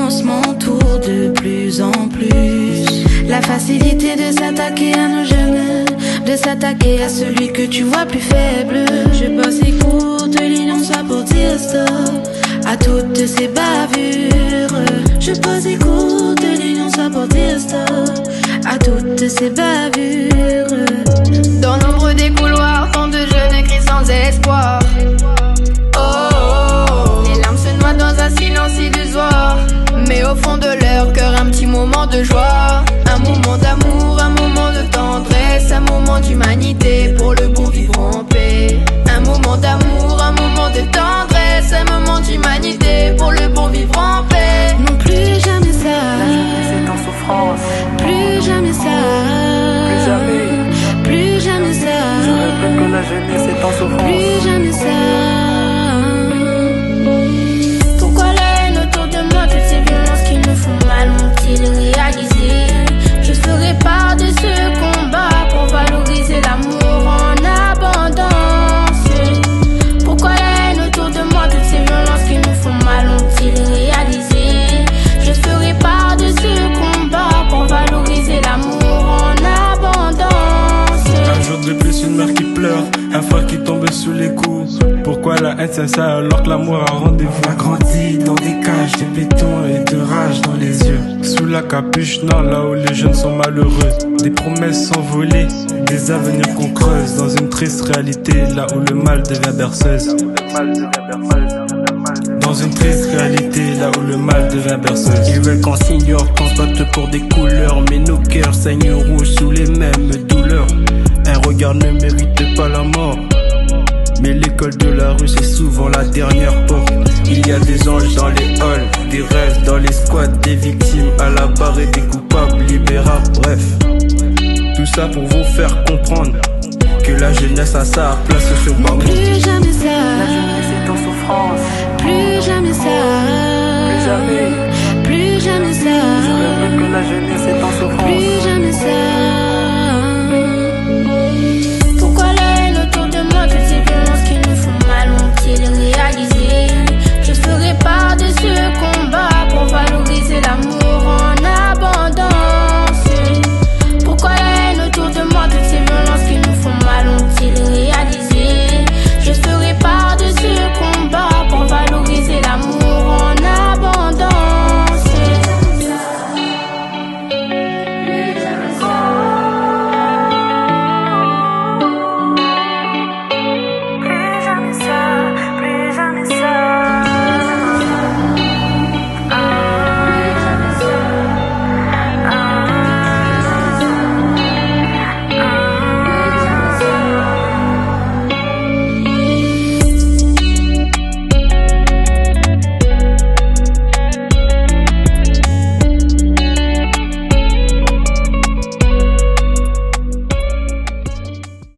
violence m'entoure de plus en plus. La facilité de s'attaquer à nos jeunes, de s'attaquer à celui que tu vois plus faible. Je passe les courtes lignes en soi pour dire stop à toutes ces bavures. Je pose les courtes lignes en soi pour dire stop à toutes ces bavures. Dans l'ombre des couloirs, tant de jeunes crient sans espoir. Oh, oh, oh. Les larmes se noient dans un silence illusoire, mais au fond de leur cœur un petit moment de joie. Un moment d'amour, un moment de tendresse, un moment d'humanité pour le bon vivre en paix. Un moment d'amour, un moment de tendresse, un moment d'humanité pour le bon vivre en paix. Non, plus jamais ça. La jeunesse est en souffrance. Plus jamais ça. Plus jamais. Plus jamais ça. Je répète que la jeunesse est en souffrance. Plus jamais ça. Pourquoi la haine autour de moi, toutes ces violences qui me font mal ont-ils réalisé? Je ferai part de ce combat pour valoriser l'amour en abondance. Pourquoi la haine autour de moi, toutes ces violences qui me font mal ont-ils réalisé? Je ferai part de ce combat pour valoriser l'amour en abondance. Un jour de plus, une mère qui pleure, un frère qui tombe sous les coups. Pourquoi la haine sincère alors que l'amour a rendez-vous? On a grandi dans des cages de béton et de rage dans les yeux. Sous la capuche noire, là où les jeunes sont malheureux. Des promesses s'envolées, des avenirs qu'on creuse. Dans une triste réalité, là où le mal devient berceuse. Dans une triste réalité, là où le mal devient berceuse. Ils veulent qu'on s'ignore, qu'on se batte pour des couleurs, mais nos cœurs saignent rouges sous les mêmes douleurs. Un regard ne mérite pas la mort, mais l'école de la rue c'est souvent la dernière porte. Il y a des anges dans les halls, des rêves dans les squats, des victimes à la barre et des coupables libérables. Bref, tout ça pour vous faire comprendre que la jeunesse a sa place sur Bambou. Plus jamais ça. La jeunesse est en souffrance. Plus jamais ça. Plus jamais. Plus jamais ça. Je répète que la jeunesse est en souffrance. Plus jamais